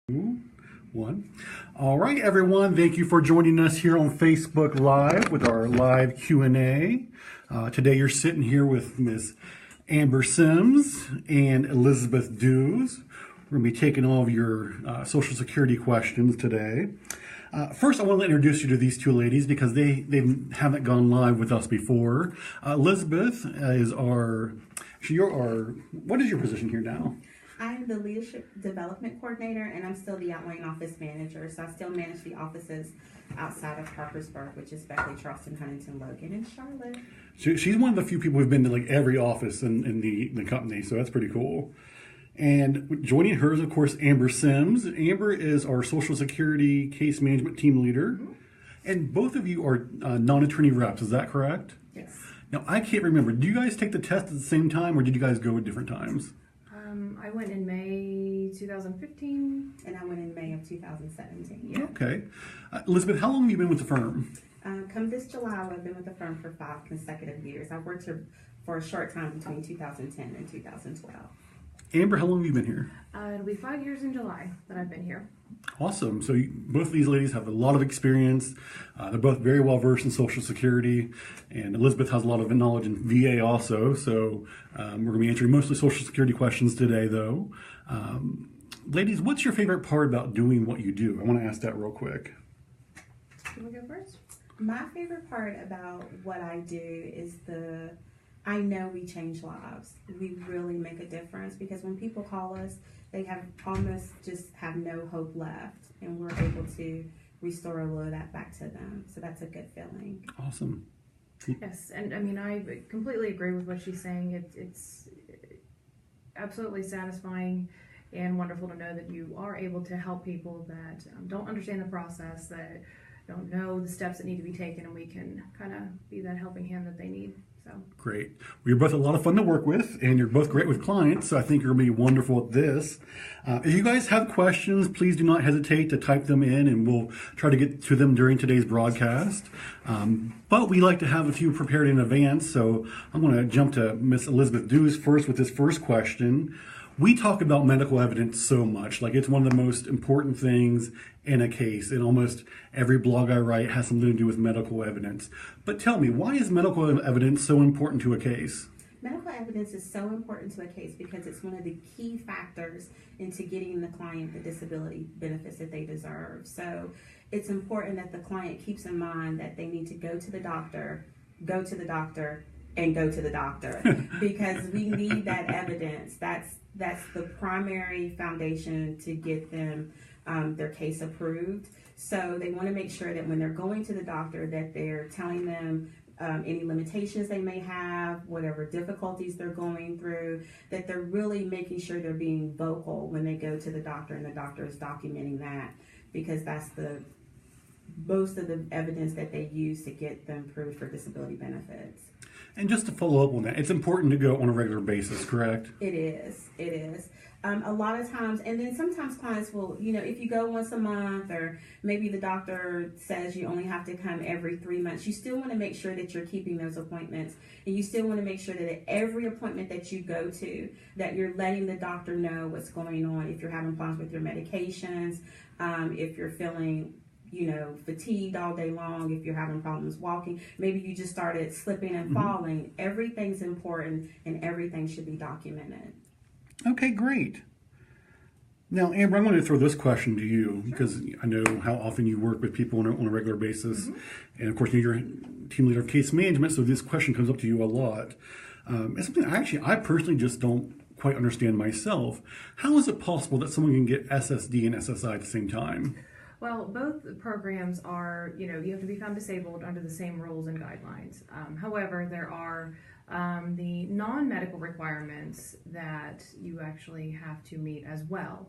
One. All right, everyone. Thank you for joining us here on Facebook Live with our live Q&A. Today you're sitting here with Miss Amber Sims and Elizebeth Dues. We're going to be taking all of your Social Security questions today. First, I want to introduce you to these two ladies because they haven't gone live with us before. Elizebeth is what is your position here now? I'm the Leadership Development Coordinator, and I'm still the Outlying Office Manager, so I still manage the offices outside of Parkersburg, which is Beckley, Charleston, Huntington, Logan, and Charlotte. She's one of the few people who've been to like every office in the company, so that's pretty cool. And joining her is, of course, Amber Sims. Amber is our Social Security Case Management Team Leader, and both of you are non-attorney reps, is that correct? Yes. Now, I can't remember. Do you guys take the test at the same time, or did you guys go at different times? I went in May 2015. And I went in May of 2017. Yeah. Okay. Elizabeth, how long have you been with the firm? Come this July, I've been with the firm for 5 consecutive years. I worked here for a short time between 2010 and 2012. Amber, how long have you been here? It'll be 5 years in July that I've been here. Awesome. So both of these ladies have a lot of experience. They're both very well versed in Social Security, and Elizabeth has a lot of knowledge in VA also. So we're going to be answering mostly Social Security questions today, though. Ladies, what's your favorite part about doing what you do? I want to ask that real quick. You want to go first? My favorite part about what I do is I know we change lives. We really make a difference because when people call us, they have no hope left, and we're able to restore a little of that back to them. So that's a good feeling. Awesome. Yes, and I mean, I completely agree with what she's saying. It's absolutely satisfying and wonderful to know that you are able to help people that don't understand the process, that don't know the steps that need to be taken, and we can kind of be that helping hand that they need. So great. Well, you're both a lot of fun to work with, and you're both great with clients, so I think you're going to be wonderful at this. If you guys have questions, please do not hesitate to type them in, and we'll try to get to them during today's broadcast. But we like to have a few prepared in advance, so I'm going to jump to Miss Elizebeth Dues first with this first question. We talk about medical evidence so much, like it's one of the most important things in a case, and almost every blog I write has something to do with medical evidence. But tell me, why is medical evidence so important to a case? Medical evidence is so important to a case because it's one of the key factors into getting the client the disability benefits that they deserve. So it's important that the client keeps in mind that they need to go to the doctor, and go to the doctor because we need that evidence. That's the primary foundation to get them their case approved. So they want to make sure that when they're going to the doctor that they're telling them any limitations they may have, whatever difficulties they're going through, that they're really making sure they're being vocal when they go to the doctor, and the doctor is documenting that because that's most of the evidence that they use to get them approved for disability benefits. And just to follow up on that, it's important to go on a regular basis, correct? It is. A lot of times, and then sometimes clients will, if you go once a month, or maybe the doctor says you only have to come every 3 months, you still want to make sure that you're keeping those appointments, and you still want to make sure that at every appointment that you go to, that you're letting the doctor know what's going on, if you're having problems with your medications, if you're feeling fatigued all day long, if you're having problems walking, maybe you just started slipping and falling. Everything's important and everything should be documented. Okay, great. Now, Amber, I'm going to throw this question to you because I know how often you work with people on a regular basis. And of course, you're team leader of case management, so this question comes up to you a lot. It's something I personally just don't quite understand myself. How is it possible that someone can get SSD and SSI at the same time? Well, both programs are, you have to be found disabled under the same rules and guidelines. However, there are the non-medical requirements that you actually have to meet as well.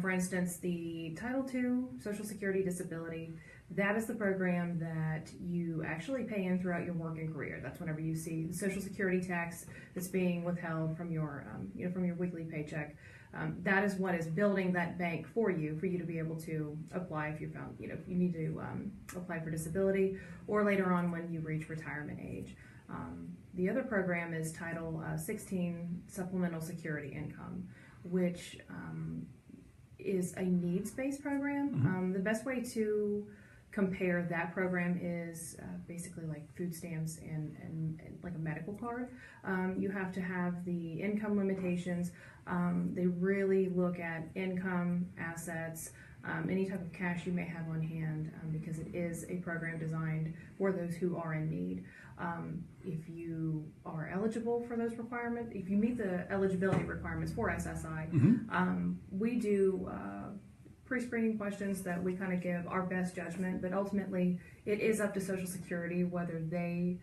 For instance, the Title II Social Security Disability, that is the program that you actually pay in throughout your working career. That's whenever you see the Social Security tax that's being withheld from your, from your weekly paycheck. That is what is building that bank for you to be able to apply if you found, if you need to apply for disability, or later on when you reach retirement age. The other program is Title 16 Supplemental Security Income, which is a needs-based program. The best way to compare that program is basically like food stamps and like a medical card. You have to have the income limitations. They really look at income, assets, any type of cash you may have on hand, because it is a program designed for those who are in need. If you are eligible for those requirements, if you meet the eligibility requirements for SSI, we do pre-screening questions that we kind of give our best judgment, but ultimately it is up to Social Security whether they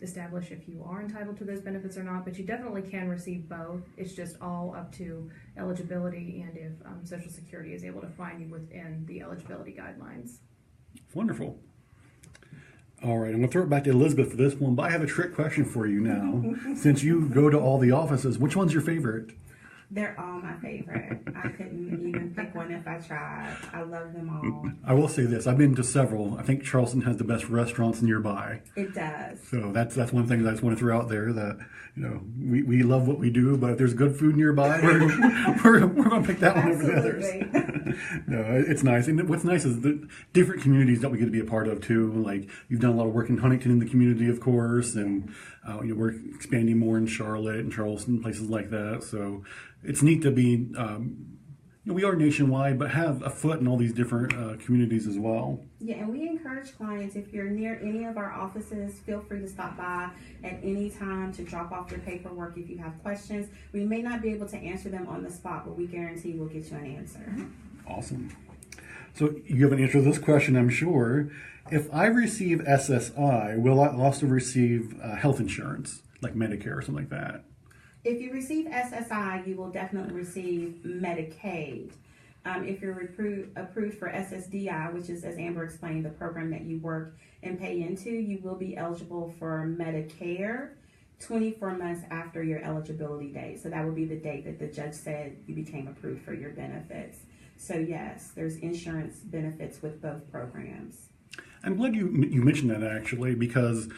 establish if you are entitled to those benefits or not, but you definitely can receive both. It's just all up to eligibility and if Social Security is able to find you within the eligibility guidelines. Wonderful. All right, I'm going to throw it back to Elizabeth for this one, but I have a trick question for you now. Since you go to all the offices, which one's your favorite? They're all my favorite. I couldn't even pick one if I tried. I love them all. I will say this. I've been to several. I think Charleston has the best restaurants nearby. It does. So that's one thing that I just want to throw out there, that, you know, we love what we do, but if there's good food nearby, we're going to pick that one over the others. No, it's nice. And what's nice is the different communities that we get to be a part of too. Like, you've done a lot of work in Huntington in the community, of course, and you know, we're expanding more in Charlotte and Charleston, places like that. So it's neat to be, you know, we are nationwide, but have a foot in all these different communities as well. Yeah, and we encourage clients, if you're near any of our offices, feel free to stop by at any time to drop off your paperwork if you have questions. We may not be able to answer them on the spot, but we guarantee we'll get you an answer. Awesome. So you have an answer to this question, I'm sure. If I receive SSI, will I also receive health insurance, like Medicare or something like that? If you receive SSI, you will definitely receive Medicaid. If you're approved for SSDI, which is, as Amber explained, the program that you work and pay into, you will be eligible for Medicare 24 months after your eligibility date. So that would be the date that the judge said you became approved for your benefits. So yes, there's insurance benefits with both programs. I'm glad you mentioned that, actually, because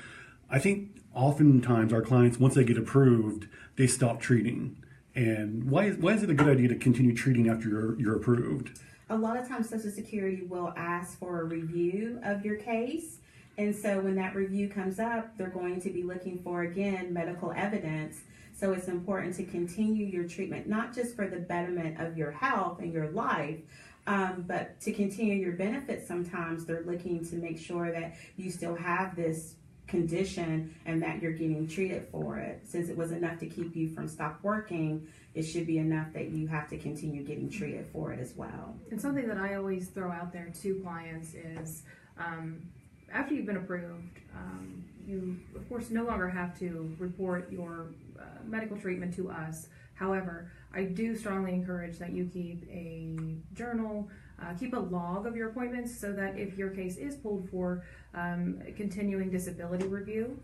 I think oftentimes our clients, once they get approved, they stop treating. And why is it a good idea to continue treating after you're approved? A lot of times Social Security will ask for a review of your case. And so when that review comes up, they're going to be looking for, again, medical evidence. So it's important to continue your treatment, not just for the betterment of your health and your life, but to continue your benefits. Sometimes they're looking to make sure that you still have this condition and that you're getting treated for it. Since it was enough to keep you from stop working, it should be enough that you have to continue getting treated for it as well. And something that I always throw out there to clients is, after you've been approved, you of course no longer have to report your medical treatment to us. However, I do strongly encourage that you keep a journal, keep a log of your appointments, so that if your case is pulled for continuing disability review,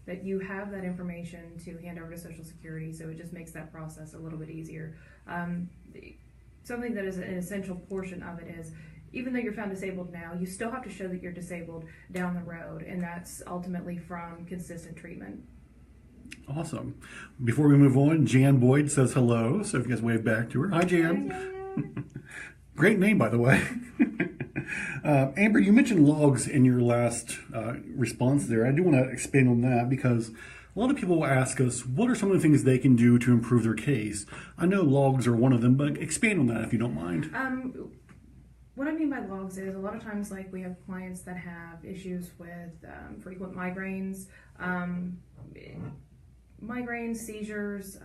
that you have that information to hand over to Social Security, so it just makes that process a little bit easier. Something that is an essential portion of it is, even though you're found disabled now, you still have to show that you're disabled down the road, and that's ultimately from consistent treatment. Awesome. Before we move on, Jan Boyd says hello, so if you guys wave back to her. Hi, Jan. Hi, Jan. Great name, by the way. Amber, you mentioned logs in your last response there. I do want to expand on that, because a lot of people will ask us, what are some of the things they can do to improve their case? I know logs are one of them, but expand on that if you don't mind. What I mean by logs is, a lot of times, like, we have clients that have issues with frequent migraines, seizures.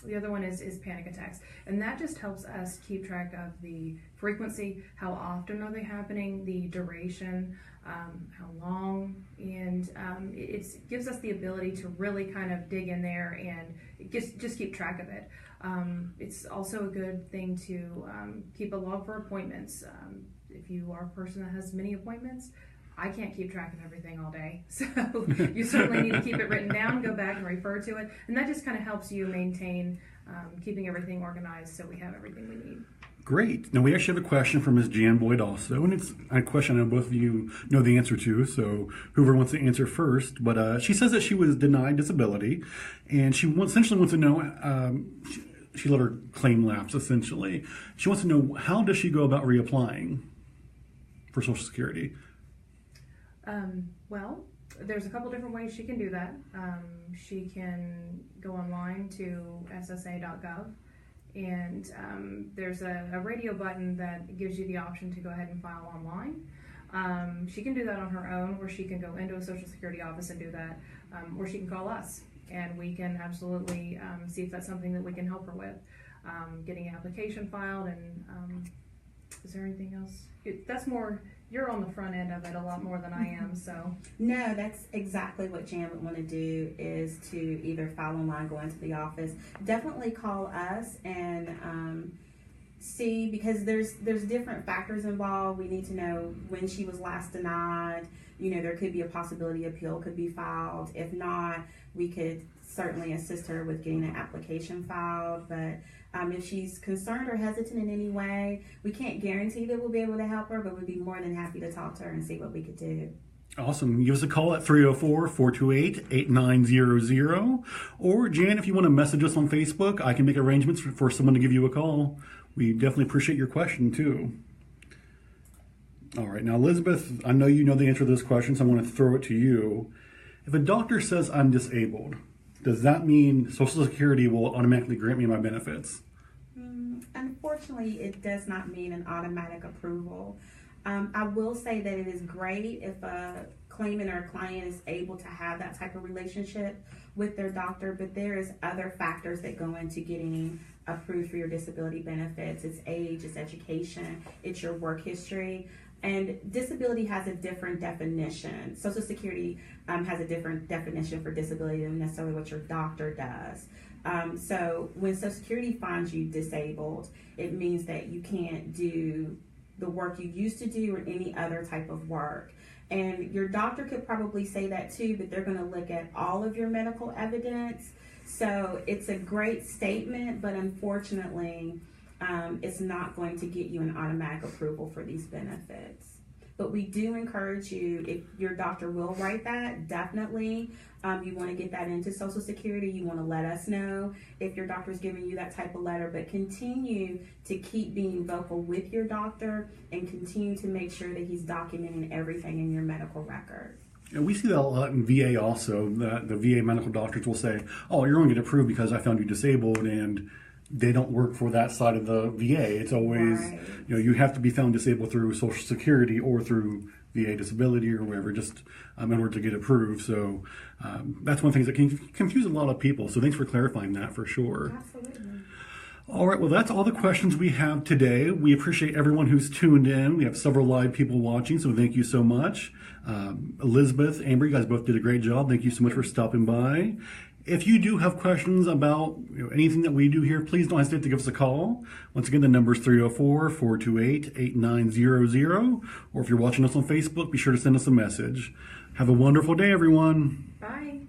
The other one is panic attacks, and that just helps us keep track of the frequency, how often are they happening, the duration, how long, and it gives us the ability to really kind of dig in there and just keep track of it. It's also a good thing to keep a log for appointments. If you are a person that has many appointments, I can't keep track of everything all day, so you certainly need to keep it written down, go back and refer to it, and that just kind of helps you maintain keeping everything organized so we have everything we need. Great. Now, we actually have a question from Ms. Jan Boyd also, and it's a question I know both of you know the answer to, so whoever wants to answer first. But she says that she was denied disability, and she essentially wants to know, she let her claim lapse, essentially. She wants to know, how does she go about reapplying for Social Security? Well, there's a couple different ways she can do that. She can go online to ssa.gov, and there's a radio button that gives you the option to go ahead and file online. She can do that on her own, or she can go into a Social Security office and do that, or she can call us, and we can absolutely see if that's something that we can help her with. Getting an application filed, and is there anything else? That's more, you're on the front end of it a lot more than I am, so. No, that's exactly what Jan would want to do, is to either file online, go into the office. Definitely call us and see, because there's different factors involved. We need to know when she was last denied. You know, there could be a possibility appeal could be filed. If not, we could certainly assist her with getting an application filed. But if she's concerned or hesitant in any way, we can't guarantee that we'll be able to help her, but we'd be more than happy to talk to her and see what we could do. Awesome. Give us a call at 304-428-8900. Or, Jan, if you want to message us on Facebook, I can make arrangements for someone to give you a call. We definitely appreciate your question, too. All right. Now, Elizabeth, I know you know the answer to this question, so I'm going to throw it to you. If a doctor says I'm disabled, does that mean Social Security will automatically grant me my benefits? Unfortunately, it does not mean an automatic approval. I will say that it is great if a claimant or a client is able to have that type of relationship with their doctor, but there is other factors that go into getting approved for your disability benefits. It's age, it's education, it's your work history. And disability has a different definition. Social Security has a different definition for disability than necessarily what your doctor does. So when Social Security finds you disabled, it means that you can't do the work you used to do or any other type of work. And your doctor could probably say that too, but they're going to look at all of your medical evidence. So it's a great statement, but unfortunately, it's not going to get you an automatic approval for these benefits. But we do encourage you, if your doctor will write that, definitely you want to get that into Social Security. You want to let us know if your doctor is giving you that type of letter, but continue to keep being vocal with your doctor and continue to make sure that he's documenting everything in your medical record. And we see that a lot in VA also, that the VA medical doctors will say, oh, you're going to get approved because I found you disabled, and they don't work for that side of the VA. It's always, Right. you know, you have to be found disabled through Social Security or through VA disability or wherever, just in order to get approved. So that's one of the things that can confuse a lot of people. So thanks for clarifying that for sure. Absolutely. All right, well, that's all the questions we have today. We appreciate everyone who's tuned in. We have several live people watching, so thank you so much. Elizabeth, Amber, you guys both did a great job. Thank you so much for stopping by. If you do have questions about anything that we do here, please don't hesitate to give us a call. Once again, the number is 304-428-8900. Or if you're watching us on Facebook, be sure to send us a message. Have a wonderful day, everyone. Bye.